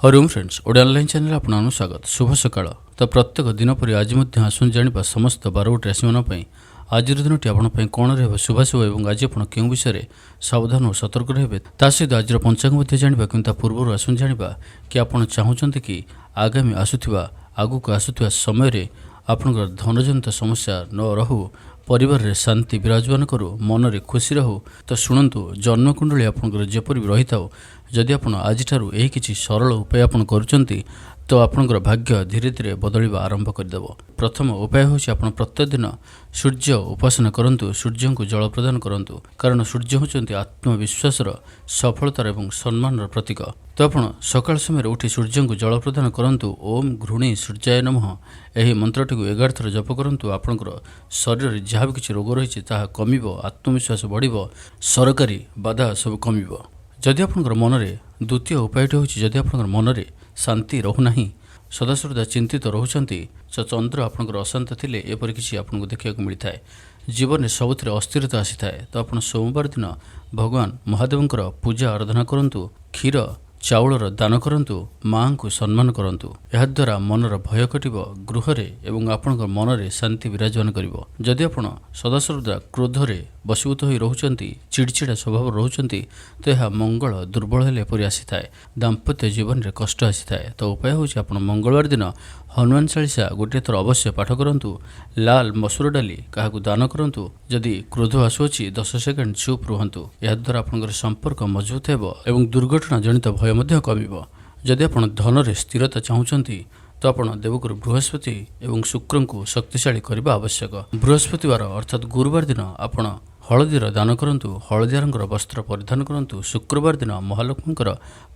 Hariom friends Odia online channel आपन स्वागत शुभ सकाळ तो प्रत्येक दिन पर आज आसुन जाना समस्त 12 राशि मानी आज दिनटी आपंपाई कौन रहा शुभाशुभ और आज आप क्यों विषय सावधान और सतर्क रहे ता सहित आज पंचांग जाना कि पूर्व आसुन जाना कि आपड़ चाहते कि आगामी आसुवा आगक आसुवा समय आपंकर धनजनित समस्या न रहू परिवार रे शांति विराजमान करू मन रे खुशी रहू तो शुणु जन्मकुंडली आपंकर जपरी भी रही था जदि आप आज यही किसी सरल उपाय आपन करुँच तो आपंकर भाग्य धीरे धीरे बदलवा आरंभ करदेव। प्रथम उपाय हूँ आप प्रत्येक दिन सूर्य उपासना करूँ सूर्य को जल प्रदान करूँ कारण सूर्य होती आत्मविश्वास सफलतार और सम्मान प्रतीक। तो आप सकाल समय उठी सूर्य को जल प्रदान करूँ ओम घृणी सूर्याय नमः यही मंत्रटी को 11 थर जप करूँ आपंकर शरीर में जहाँ भी किसी रोग रही कमिब आत्मविश्वास बढ़ सरकारी बाधा सब कमिब। जदि आपंकर मनरे द्वितीय उपायटी हूँ जदि आपंकर मनरे शांति रहूना सदासर्वदा चिंतित रोचंती चंद्र आपंकर अशांत थिले एपरि किछि आपको देखा मिलता है जीवन में सबुथ अस्थिरता आसी थाए। तो आप सोमवार दिन भगवान महादेवंकर पूजा आराधना करूँ क्षीर चाउलर दान करूँ माँ को सम्मान करूँ याद्वारा मनर भय कटिब गृहरे एवं आपंकर मनरे शांति विराजमान करिवो। जदि आप सदासर्वदा क्रोधरे बशीभूत हो रोचंती चिड़चिड़ा स्वभाव रोचंती तो यह मंगल दुर्बल हेले परि आसी थाए दाम्पत्य जीवन में कष्ट आसी थाए। तो उपाय हूँ आप मंगलवार दिन हनुमान चालीसा गोटे थर अवश्य पाठ करूँ लाल मसूर डाली क्या दान करूँ जदि क्रोध आसुअछि 10 सेकेंड चुप रुहतु याद्वारा आपंकर संपर्क मजबूत हेबो एवं दुर्घटना जनित भय मध्य कमिब। जदि आप धन में स्थिरता चाहूँगी तो आप देवगुरु बृहस्पति एवं शुक्र को शक्तिशाली करने आवश्यक। बृहस्पतिवार अर्थात गुरुवार दिन आप हलदीर दान करूँ हलदिया रंगर वस्त्र परिधान करूँ शुक्रवार दिन महालक्ष्मी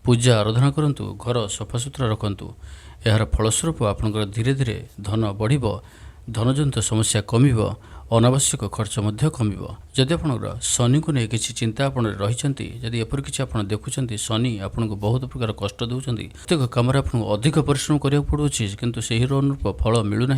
पूजा आराधना करूँ घर सफासुतरा रखु यार फलस्वरूप आपंकर धीरे धीरे धन बढ़ धनजनित समस्या कमिब अनावश्यक खर्च मध्य कमिब। जदि आपंकर शनि को नहीं किसी चिंता आपन रही जदि एपरि किसी आप देखुं शनि आपन को बहुत प्रकार कष्ट दूसरी प्रत्येक कम आपको अधिक परिश्रम करा पड़ुछि किंतु से अनुरूप फल मिलूना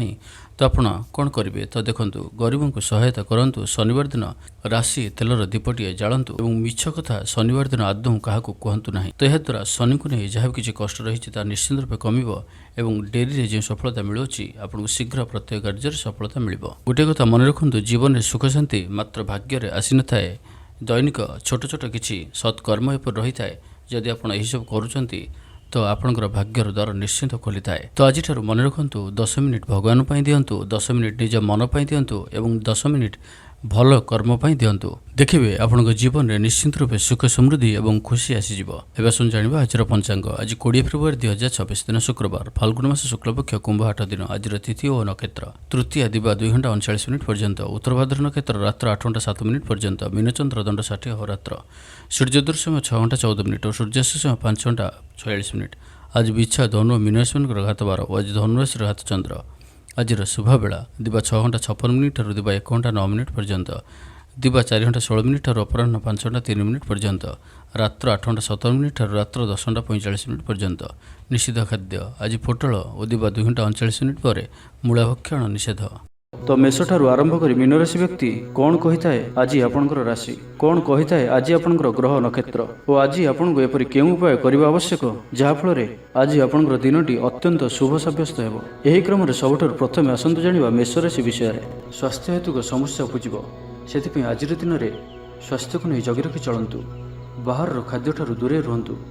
तो आप कौन करेंगे तो देखु गरीबों को सहायता करूँ शनिवार दिन राशि तेलर दीपटिए जालतु और मिछ कथा शनिवार दिन आदौ क्या कहतु ना। तो याद्वारा शनि को नहीं जहाँ भी किसी कष्ट रही निश्चित रूप कमिब एवं डेरी जो सफलता मिलूँ आपको शीघ्र प्रत्येक कार्य सफलता मिल। गोटे कथा मन रखु जीवन में सुख शांति मात्र भाग्य आसी न थाए दैनिक छोट छोट किसी सत्कर्म एपर रही थाए जदि आप सब करुँच तो आपंकर भाग्यर द्वार निश्चिंत खोली थाए। तो आज मन रखु 10 मिनिट भगवान दिंतु 10 मिनिट निज मन दिंतु एवं 10 मिनिट भल कर्म दिंतु देखिए आपन जीवन में निश्चित रूप सुख समृद्धि और खुशी आसीज। एवं जाना आज पंचांग आज 20 फेब्रुआरी 2026 दिन शुक्रवार फाल्गुन मास शुक्लपक्ष कुंभ 8 दिन आज तिथि और नक्षत्र तृतीय दिवा 2 घंटा 39 मिनिट पर्यंत उत्तर भाद्र नक्षत्र रात्र 8 घंटा 7 मिनिट पर्यंत मीनचंद्र दंड 60 अहोरात्र सूर्योदय समय 6 घंटा 14 मिनिट और सूर्यास्त समय 5 घंटा 46 मिनिट। आज बिछा धनु और मीन राशि घात 12 आज धनुराशि घात चंद्र आज शुभ बेला दिवा 6 घंटा 56 मिनिट और दिवा 1 घंटा 9 मिनिट पर्यंत दिवा 4 घंटा 16 मिनिट और अपराह्न 5 घंटा 3 मिनिट पर्यंत रात्र 8 घंटा 17 मिनिट और रात्र 10 घंटा 45 मिनिट पर्यंत निषिद्ध खाद्य आज पोटल और दिवा 2 घंटा 39 मिनिट पर मूला भक्षण निषेध। तो मेष ठारू आरंभ कर मीन राशि व्यक्ति कौन कही थाए आज आपंकर राशि कौन कही थाए आज आपंकर ग्रह नक्षत्र और आज आपको एपरि केउं उपाय करबा आवश्यक जहाँफल आज आपंकर दिनटी अत्यंत शुभ सब्यस्त हेबो। एही क्रम में सबुठारु प्रथमे आसंतु जानिबा मेष राशि विषय स्वास्थ्य हेतुक समस्या उपजिब से आज दिन में स्वास्थ्य को नहीं जगी रखी चलतु बाहर खाद्य ठारू दूरे रुहतु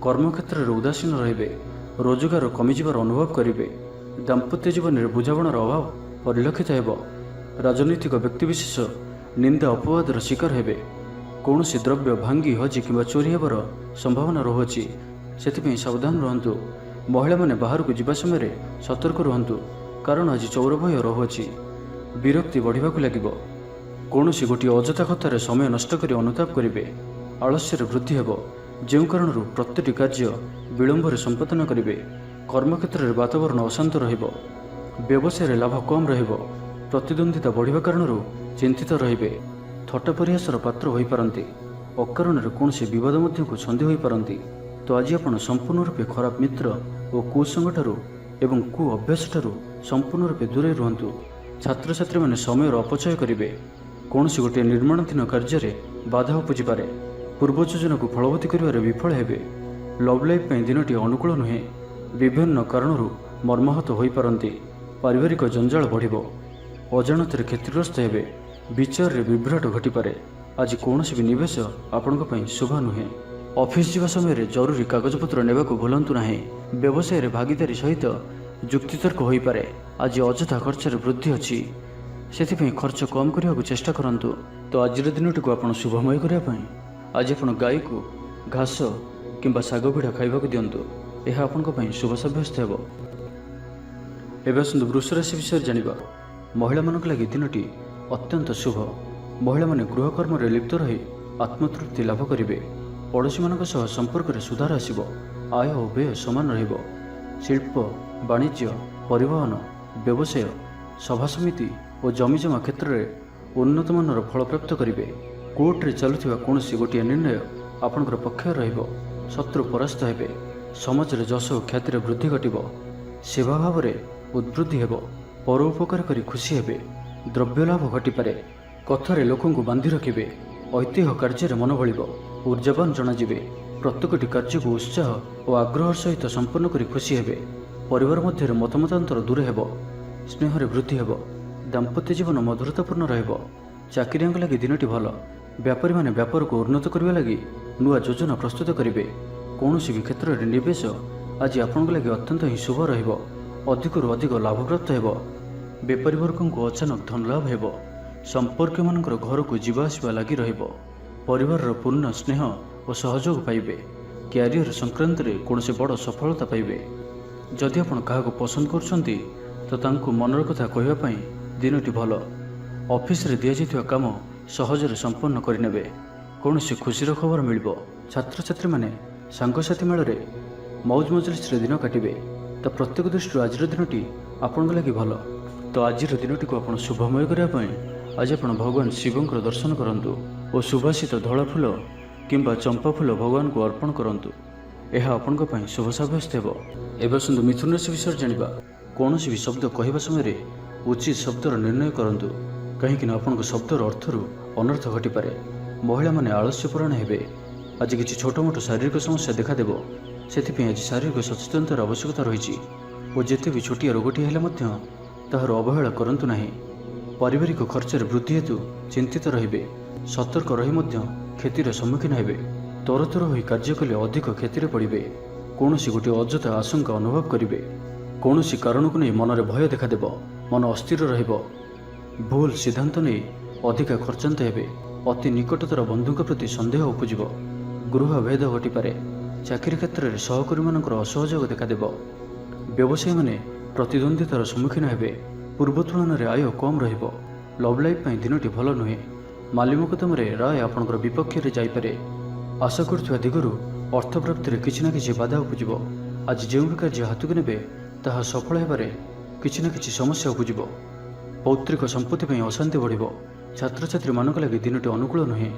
कर्मक्षेत्र में उदासीन रे रोजगार कमिजार अनुभव करेंगे दाम्पत्य जीवन में बुझामणार अभाव परिलक्षित हेब राजनैतिक व्यक्तिविशेष निंदा अपवादर शिकार हेबे कौन द्रव्य भांगी हजि कि चोरी हेबार संभावना रहुछि से सावधान रहतु। महिला माने बाहर को जीवा समय सतर्क रहतु कारण आज चौर भय रहुछि विरक्ति बढ़ा लगे कौन गोटे अजथा कथार समय नष्ट कर अनुताप करेंगे आलस्यर वृद्धि हेब जो कारण प्रत्येक कार्य विलंब संपादन करेंगे कर्मक्षेत्र में वातावरण अशांत रहिबो व्यवसाय लाभ कम रहिबो प्रतिद्वंदिता बढ़िबा कारण चिंतित रहिबे थट्टा परिहासर पात्र होई पारंती अकारण कौन विवाद मध्य को छंदी होई पारंती। तो आज आपण संपूर्ण रूपे खराब मित्र और कुसंग ठारू एवं कु अभ्यास ठारू संपूर्ण रूपे दूरे रुहतु। छात्र छात्री माने समय अपचय करेंगे कौन गोटे निर्माणाधीन कार्य बाधा उपजिपे पूर्व योजना को फलवती कर विफल हेबे ଲଭ୍ ଲାଇଫ୍ ପାଇଁ ଦିନଟି ଅନୁକୂଳ ନୁହେଁ। ବିଭିନ୍ନ କାରଣରୁ ମର୍ମାହତ ହୋଇପାରନ୍ତି। ପାରିବାରିକ ଜଞ୍ଜାଳ ବଢ଼ିବ। ଅଜାଣତରେ କ୍ଷତିଗ୍ରସ୍ତ ହେବେ। ବିଚାରରେ ବିଭ୍ରାଟ ଘଟିପାରେ। ଆଜି କୌଣସି ବି ନିବେଶ ଆପଣଙ୍କ ପାଇଁ ଶୁଭ ନୁହେଁ। ଅଫିସ୍ ଯିବା ସମୟରେ ଜରୁରୀ କାଗଜପତ୍ର ନେବାକୁ ଭୁଲନ୍ତୁ ନାହିଁ। ବ୍ୟବସାୟରେ ଭାଗିଦାରୀ ସହିତ ଯୁକ୍ତିତର୍କ ହୋଇପାରେ। ଆଜି ଅଯଥା ଖର୍ଚ୍ଚରେ ବୃଦ୍ଧି ଅଛି, ସେଥିପାଇଁ ଖର୍ଚ୍ଚ କମ୍ କରିବାକୁ ଚେଷ୍ଟା କରନ୍ତୁ। ତ ଆଜିର ଦିନଟିକୁ ଆପଣ ଶୁଭମୟ କରିବା ପାଇଁ ଆଜି ଆପଣ ଗାଈକୁ ଘାସ କିମ୍ବା ଶାଗ ପିଠା ଖାଇବାକୁ ଦିଅନ୍ତୁ। ଏହା ଆପଣଙ୍କ ପାଇଁ ଶୁଭ ସାବ୍ୟସ୍ତ ହେବ। ଏବେ ଆସନ୍ତୁ ବୃଷ ରାଶି ବିଷୟରେ ଜାଣିବା। ମହିଳାମାନଙ୍କ ଲାଗି ଦିନଟି ଅତ୍ୟନ୍ତ ଶୁଭ। ମହିଳାମାନେ ଗୃହକର୍ମରେ ଲିପ୍ତ ରହି ଆତ୍ମତୃପ୍ତି ଲାଭ କରିବେ। ପଡ଼ୋଶୀମାନଙ୍କ ସହ ସମ୍ପର୍କରେ ସୁଧାର ଆସିବ। ଆୟ ଓ ବ୍ୟୟ ସମାନ ରହିବ। ଶିଳ୍ପ, ବାଣିଜ୍ୟ, ପରିବହନ, ବ୍ୟବସାୟ, ସଭାସମିତି ଓ ଜମିଜମା କ୍ଷେତ୍ରରେ ଉନ୍ନତମାନର ଫଳପ୍ରାପ୍ତ କରିବେ। କୋର୍ଟରେ ଚାଲୁଥିବା କୌଣସି ଗୋଟିଏ ନିର୍ଣ୍ଣୟ ଆପଣଙ୍କର ପକ୍ଷରେ ରହିବ। ଶତ୍ରୁ ପରାସ୍ତ ହେବେ। ସମାଜରେ ଯଶ ଓ ଖ୍ୟାତିରେ ବୃଦ୍ଧି ଘଟିବ। ସେବା ଭାବରେ ଉଦ୍ବୃଦ୍ଧି ହେବ। ପର ଉପକାର କରି ଖୁସି ହେବେ। ଦ୍ରବ୍ୟ ଲାଭ ଘଟିପାରେ। କଥାରେ ଲୋକଙ୍କୁ ବାନ୍ଧି ରଖିବେ। ଐତିହ୍ୟ କାର୍ଯ୍ୟରେ ମନ ବଳିବ। ଉର୍ଜାବାନ ଜଣାଯିବେ। ପ୍ରତ୍ୟେକଟି କାର୍ଯ୍ୟକୁ ଉତ୍ସାହ ଓ ଆଗ୍ରହ ସହିତ ସମ୍ପନ୍ନ କରି ଖୁସି ହେବେ। ପରିବାର ମଧ୍ୟରେ ମତମତାନ୍ତର ଦୂର ହେବ। ସ୍ନେହରେ ବୃଦ୍ଧି ହେବ। ଦାମ୍ପତ୍ୟ ଜୀବନ ମଧୁରତାପୂର୍ଣ୍ଣ ରହିବ। ଚାକିରିଆଙ୍କ ଲାଗି ଦିନଟି ଭଲ। ବ୍ୟାପାରୀମାନେ ବ୍ୟାପାରକୁ ଉନ୍ନତ କରିବା ଲାଗି ନୂଆ ଯୋଜନା ପ୍ରସ୍ତୁତ କରିବେ। କୌଣସି ବି କ୍ଷେତ୍ରରେ ନିବେଶ ଆଜି ଆପଣଙ୍କ ଲାଗି ଅତ୍ୟନ୍ତ ହିଁ ଶୁଭ ରହିବ। ଅଧିକରୁ ଅଧିକ ଲାଭପ୍ରାପ୍ତ ହେବ। ବେପାରୀ ବର୍ଗଙ୍କୁ ଅଚାନକ ଧନଲାଭ ହେବ। ସମ୍ପର୍କୀୟମାନଙ୍କର ଘରକୁ ଯିବା ଆସିବା ଲାଗି ରହିବ। ପରିବାରର ପୂର୍ଣ୍ଣ ସ୍ନେହ ଓ ସହଯୋଗ ପାଇବେ। କ୍ୟାରିୟର ସଂକ୍ରାନ୍ତରେ କୌଣସି ବଡ଼ ସଫଳତା ପାଇବେ। ଯଦି ଆପଣ କାହାକୁ ପସନ୍ଦ କରୁଛନ୍ତି ତ ତାଙ୍କୁ ମନର କଥା କହିବା ପାଇଁ ଦିନଟି ଭଲ। ଅଫିସରେ ଦିଆଯାଇଥିବା କାମ ସହଜରେ ସମ୍ପନ୍ନ କରିନେବେ। କୌଣସି ଖୁସିର ଖବର ମିଳିବ। ଛାତ୍ରଛାତ୍ରୀମାନେ ସାଙ୍ଗସାଥି ମେଳରେ ମୌଜ ମଜଲିସରେ ଦିନ କାଟିବେ। ତ ପ୍ରତ୍ୟେକ ଦୃଷ୍ଟିରୁ ଆଜିର ଦିନଟି ଆପଣଙ୍କ ଲାଗି ଭଲ। ତ ଆଜିର ଦିନଟିକୁ ଆପଣ ଶୁଭମୟ କରିବା ପାଇଁ ଆଜି ଆପଣ ଭଗବାନ ଶିବଙ୍କର ଦର୍ଶନ କରନ୍ତୁ ଓ ସୁବାସିତ ଧଳା ଫୁଲ କିମ୍ବା ଚମ୍ପା ଫୁଲ ଭଗବାନଙ୍କୁ ଅର୍ପଣ କରନ୍ତୁ। ଏହା ଆପଣଙ୍କ ପାଇଁ ଶୁଭ ସାବ୍ୟସ୍ତ ହେବ। ଏବେ ଆସନ୍ତୁ ମିଥୁନ ରାଶି ବିଷୟରେ ଜାଣିବା। କୌଣସି ବି ଶବ୍ଦ କହିବା ସମୟରେ ଉଚିତ ଶବ୍ଦର ନିର୍ଣ୍ଣୟ କରନ୍ତୁ, କାହିଁକିନା ଆପଣଙ୍କ ଶବ୍ଦର ଅର୍ଥରୁ ଅନର୍ଥ ଘଟିପାରେ। ମହିଳାମାନେ ଆଳସ୍ୟପରାୟଣ ହେବେ। ଆଜି କିଛି ଛୋଟମୋଟ ଶାରୀରିକ ସମସ୍ୟା ଦେଖାଦେବ। ସେଥିପାଇଁ ଆଜି ଶାରୀରିକ ସଚେତନତାର ଆବଶ୍ୟକତା ରହିଛି ଓ ଯେତେ ବି ଛୋଟିଆ ରୋଗଟି ହେଲେ ମଧ୍ୟ ତାହାର ଅବହେଳା କରନ୍ତୁ ନାହିଁ। ପାରିବାରିକ ଖର୍ଚ୍ଚରେ ବୃଦ୍ଧି ହେତୁ ଚିନ୍ତିତ ରହିବେ। ସତର୍କ ରହି ମଧ୍ୟ କ୍ଷତିର ସମ୍ମୁଖୀନ ହେବେ। ତରତର ହୋଇ କାର୍ଯ୍ୟ କଲେ ଅଧିକ କ୍ଷତିରେ ପଡ଼ିବେ। କୌଣସି ଗୋଟିଏ ଅଯଥା ଆଶଙ୍କା ଅନୁଭବ କରିବେ। କୌଣସି କାରଣକୁ ନେଇ ମନରେ ଭୟ ଦେଖାଦେବ। ମନ ଅସ୍ଥିର ରହିବ। ଭୁଲ ସିଦ୍ଧାନ୍ତ ନେଇ ଅଧିକା ଖର୍ଚ୍ଚାନ୍ତ ହେବେ। ଅତି ନିକଟତର ବନ୍ଧୁଙ୍କ ପ୍ରତି ସନ୍ଦେହ ଉପୁଜିବ। ଗୃହ ଭେଦ ଘଟିପାରେ। ଚାକିରି କ୍ଷେତ୍ରରେ ସହକର୍ମୀମାନଙ୍କର ଅସହଯୋଗ ଦେଖାଦେବ। ବ୍ୟବସାୟୀମାନେ ପ୍ରତିଦ୍ୱନ୍ଦ୍ୱିତାର ସମ୍ମୁଖୀନ ହେବେ। ପୂର୍ବ ତୁଳନାରେ ଆୟ କମ୍ ରହିବ। ଲଭ୍ ଲାଇଫ୍ ପାଇଁ ଦିନଟି ଭଲ ନୁହେଁ। ମାଲି ମକଦ୍ଦମାରେ ରାୟ ଆପଣଙ୍କର ବିପକ୍ଷରେ ଯାଇପାରେ। ଆଶା କରୁଥିବା ଦିଗରୁ ଅର୍ଥପ୍ରାପ୍ତିରେ କିଛି ନା କିଛି ବାଧା ଉପୁଜିବ। ଆଜି ଯେଉଁ ବି କାର୍ଯ୍ୟ ହାତକୁ ନେବେ ତାହା ସଫଳ ହେବାରେ କିଛି ନା କିଛି ସମସ୍ୟା ଉପୁଜିବ। ପୌତ୍ରିକ ସମ୍ପତ୍ତି ପାଇଁ ଅଶାନ୍ତି ବଢ଼ିବ। ଛାତ୍ରଛାତ୍ରୀମାନଙ୍କ ଲାଗି ଦିନଟି ଅନୁକୂଳ ନୁହେଁ।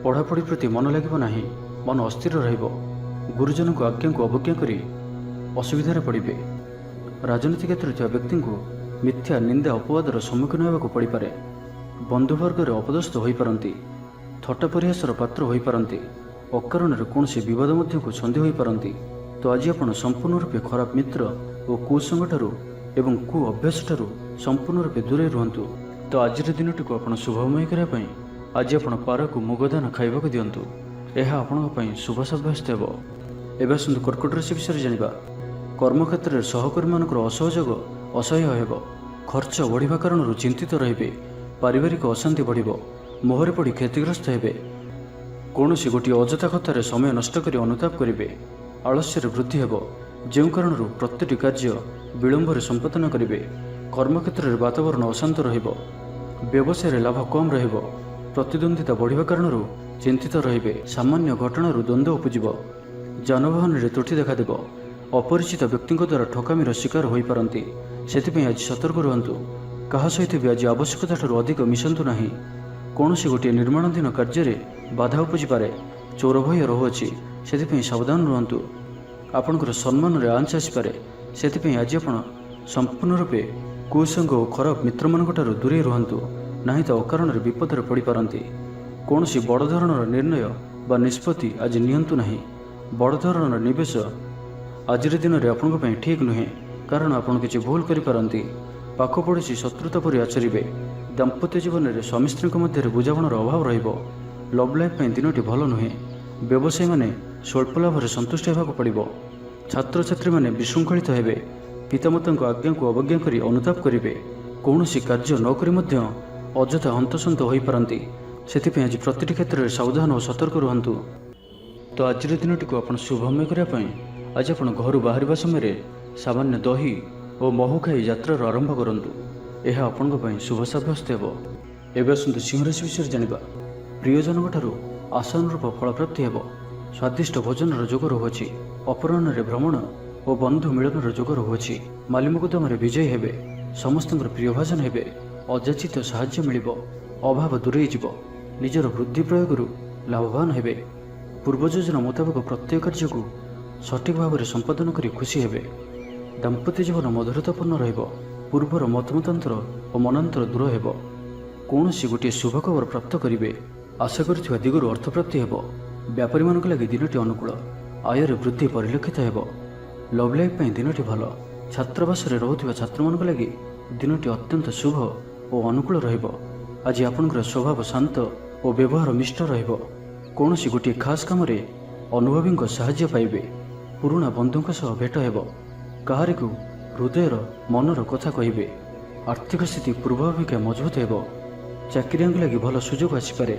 ପଢ଼ାପଢ଼ି ପ୍ରତି ମନ ଲାଗିବ ନାହିଁ। ମନ ଅସ୍ଥିର ରହିବ। ଗୁରୁଜନଙ୍କ ଆଜ୍ଞାକୁ ଅବଜ୍ଞା କରି ଅସୁବିଧାରେ ପଡ଼ିବେ। ରାଜନୀତି କ୍ଷେତ୍ରରେ ଥିବା ବ୍ୟକ୍ତିଙ୍କୁ ମିଥ୍ୟା ନିନ୍ଦା ଅପବାଦର ସମ୍ମୁଖୀନ ହେବାକୁ ପଡ଼ିପାରେ। ବନ୍ଧୁବର୍ଗରେ ଅପଦସ୍ଥ ହୋଇପାରନ୍ତି। ଥଟ୍ଟା ପରିହାସର ପାତ୍ର ହୋଇପାରନ୍ତି। ଅକାରଣରେ କୌଣସି ବିବାଦ ମଧ୍ୟକୁ ଛନ୍ଦି ହୋଇପାରନ୍ତି। ତ ଆଜି ଆପଣ ସମ୍ପୂର୍ଣ୍ଣ ରୂପେ ଖରାପ ମିତ୍ର ଓ କୁସଙ୍ଗଠାରୁ ଏବଂ କୁ ଅଭ୍ୟାସଠାରୁ ସମ୍ପୂର୍ଣ୍ଣ ରୂପେ ଦୂରେଇ ରୁହନ୍ତୁ। ତ ଆଜିର ଦିନଟିକୁ ଆପଣ ଶୁଭମୟ କରିବା ପାଇଁ ଆଜି ଆପଣ ପାରାକୁ ମୁଗଦାନ ଖାଇବାକୁ ଦିଅନ୍ତୁ। ଏହା ଆପଣଙ୍କ ପାଇଁ ଶୁଭ ସାବ୍ୟସ୍ତ ହେବ। ଏବେ ଆସନ୍ତୁ କର୍କଟ ରାଶି ବିଷୟରେ ଜାଣିବା। କର୍ମକ୍ଷେତ୍ରରେ ସହକର୍ମୀମାନଙ୍କର ଅସହଯୋଗ ଅସହ୍ୟ ହେବ। ଖର୍ଚ୍ଚ ବଢ଼ିବା କାରଣରୁ ଚିନ୍ତିତ ରହିବେ। ପାରିବାରିକ ଅଶାନ୍ତି ବଢ଼ିବ। ମୋହରେ ପଡ଼ି କ୍ଷତିଗ୍ରସ୍ତ ହେବେ। କୌଣସି ଗୋଟିଏ ଅଯଥା କଥାରେ ସମୟ ନଷ୍ଟ କରି ଅନୁତାପ କରିବେ। ଆଳସ୍ୟରେ ବୃଦ୍ଧି ହେବ, ଯେଉଁ କାରଣରୁ ପ୍ରତ୍ୟେକଟି କାର୍ଯ୍ୟ ବିଳମ୍ବରେ ସମ୍ପାଦନ କରିବେ। କର୍ମକ୍ଷେତ୍ରରେ ବାତାବରଣ ଅଶାନ୍ତ ରହିବ। ବ୍ୟବସାୟରେ ଲାଭ କମ୍ ରହିବ। ପ୍ରତିଦ୍ୱନ୍ଦ୍ୱିତା ବଢ଼ିବା କାରଣରୁ ଚିନ୍ତିତ ରହିବେ। ସାମାନ୍ୟ ଘଟଣାରୁ ଦ୍ୱନ୍ଦ୍ୱ ଉପୁଜିବ। ଯାନବାହନରେ ତ୍ରୁଟି ଦେଖାଦେବ। ଅପରିଚିତ ବ୍ୟକ୍ତିଙ୍କ ଦ୍ୱାରା ଠକାମିର ଶିକାର ହୋଇପାରନ୍ତି। ସେଥିପାଇଁ ଆଜି ସତର୍କ ରୁହନ୍ତୁ। କାହା ସହିତ ବି ଆଜି ଆବଶ୍ୟକତାଠାରୁ ଅଧିକ ମିଶନ୍ତୁ ନାହିଁ। କୌଣସି ଗୋଟିଏ ନିର୍ମାଣାଧୀନ କାର୍ଯ୍ୟରେ ବାଧା ଉପୁଜିପାରେ। ଚୋର ଭୟ ରହୁଅଛି, ସେଥିପାଇଁ ସାବଧାନ ରୁହନ୍ତୁ। ଆପଣଙ୍କର ସମ୍ମାନରେ ଆଞ୍ଚ ଆସିପାରେ। ସେଥିପାଇଁ ଆଜି ଆପଣ ସମ୍ପୂର୍ଣ୍ଣ ରୂପେ କୁସଙ୍ଗ ଓ ଖରାପ ମିତ୍ରମାନଙ୍କଠାରୁ ଦୂରେଇ ରୁହନ୍ତୁ, ନାହିଁ ତ ଅକାରଣରେ ବିପଦରେ ପଡ଼ିପାରନ୍ତି। କୌଣସି ବଡ଼ ଧରଣର ନିର୍ଣ୍ଣୟ ବା ନିଷ୍ପତ୍ତି ଆଜି ନିଅନ୍ତୁ ନାହିଁ। ବଡ଼ ଧରଣର ନିବେଶ ଆଜିର ଦିନରେ ଆପଣଙ୍କ ପାଇଁ ଠିକ୍ ନୁହେଁ, କାରଣ ଆପଣ କିଛି ଭୁଲ କରିପାରନ୍ତି। ପାଖ ପଡ଼ୋଶୀ ଶତ୍ରୁତା ପରି ଆଚରିବେ। ଦାମ୍ପତ୍ୟ ଜୀବନରେ ସ୍ୱାମୀ ସ୍ତ୍ରୀଙ୍କ ମଧ୍ୟରେ ବୁଝାମଣାର ଅଭାବ ରହିବ। ଲଭ୍ ଲାଇଫ୍ ପାଇଁ ଦିନଟି ଭଲ ନୁହେଁ। ବ୍ୟବସାୟୀମାନେ ସ୍ୱଳ୍ପ ଲାଭରେ ସନ୍ତୁଷ୍ଟ ହେବାକୁ ପଡ଼ିବ। ଛାତ୍ରଛାତ୍ରୀମାନେ ବିଶୃଙ୍ଖଳିତ ହେବେ। ପିତାମାତାଙ୍କ ଆଜ୍ଞାକୁ ଅବଜ୍ଞା କରି ଅନୁତାପ କରିବେ। କୌଣସି କାର୍ଯ୍ୟ ନ କରି ମଧ୍ୟ ଅଯଥା ହନ୍ତସନ୍ତ ହୋଇପାରନ୍ତି। ସେଥିପାଇଁ ଆଜି ପ୍ରତିଟି କ୍ଷେତ୍ରରେ ସାବଧାନ ଓ ସତର୍କ ରୁହନ୍ତୁ। ତ ଆଜିର ଦିନଟିକୁ ଆପଣ ଶୁଭମୟ କରିବା ପାଇଁ ଆଜି ଆପଣ ଘରୁ ବାହାରିବା ସମୟରେ ସାମାନ୍ୟ ଦହି ଓ ମହୁ ଖାଇ ଯାତ୍ରାର ଆରମ୍ଭ କରନ୍ତୁ। ଏହା ଆପଣଙ୍କ ପାଇଁ ଶୁଭ ସାବ୍ୟସ୍ତ ହେବ। ଏବେ ଆସନ୍ତୁ ସିଂହରାଶି ବିଷୟରେ ଜାଣିବା। ପ୍ରିୟଜନଙ୍କଠାରୁ ଆଶାନୁରୂପ ଫଳପ୍ରାପ୍ତି ହେବ। ସ୍ୱାଦିଷ୍ଟ ଭୋଜନର ଯୋଗ ରହୁଅଛି। ଅପରାହ୍ନରେ ଭ୍ରମଣ ଓ ବନ୍ଧୁ ମିଳନର ଯୋଗ ରହୁଅଛି। ମାଲିମୁକଦ୍ଦମାରେ ବିଜୟୀ ହେବେ। ସମସ୍ତଙ୍କର ପ୍ରିୟଭାଜନ ହେବେ। ଅଯାଚିତ ସାହାଯ୍ୟ ମିଳିବ। ଅଭାବ ଦୂରେଇ ଯିବ। ନିଜର ବୁଦ୍ଧି ପ୍ରୟୋଗରୁ ଲାଭବାନ ହେବେ। ପୂର୍ବ ଯୋଜନା ମୁତାବକ ପ୍ରତ୍ୟେକ କାର୍ଯ୍ୟକୁ ସଠିକ୍ ଭାବରେ ସମ୍ପାଦନ କରି ଖୁସି ହେବେ। ଦାମ୍ପତ୍ୟ ଜୀବନ ମଧୁରତାପୂର୍ଣ୍ଣ ରହିବ। ପୂର୍ବର ମତମତାନ୍ତର ଓ ମନାନ୍ତର ଦୂର ହେବ। କୌଣସି ଗୋଟିଏ ଶୁଭ ଖବର ପ୍ରାପ୍ତ କରିବେ। ଆଶା କରିଥିବା ଦିଗରୁ ଅର୍ଥପ୍ରାପ୍ତି ହେବ। ବ୍ୟାପାରୀମାନଙ୍କ ଲାଗି ଦିନଟି ଅନୁକୂଳ। ଆୟରେ ବୃଦ୍ଧି ପରିଲକ୍ଷିତ ହେବ। ଲଭ୍ ଲାଇଫ୍ ପାଇଁ ଦିନଟି ଭଲ। ଛାତ୍ରାବାସରେ ରହୁଥିବା ଛାତ୍ରମାନଙ୍କ ଲାଗି ଦିନଟି ଅତ୍ୟନ୍ତ ଶୁଭ ଓ ଅନୁକୂଳ ରହିବ। ଆଜି ଆପଣଙ୍କର ସ୍ୱଭାବ ଶାନ୍ତ ଓ ବ୍ୟବହାର ମିଷ୍ଟ ରହିବ। କୌଣସି ଗୋଟିଏ ଖାସ୍ କାମରେ ଅନୁଭବୀଙ୍କ ସାହାଯ୍ୟ ପାଇବେ। ପୁରୁଣା ବନ୍ଧୁଙ୍କ ସହ ଭେଟ ହେବ। କାହାରିକୁ ହୃଦୟର ମନର କଥା କହିବେ। ଆର୍ଥିକ ସ୍ଥିତି ପୂର୍ବ ଅପେକ୍ଷା ମଜବୁତ ହେବ। ଚାକିରିଆଙ୍କ ଲାଗି ଭଲ ସୁଯୋଗ ଆସିପାରେ।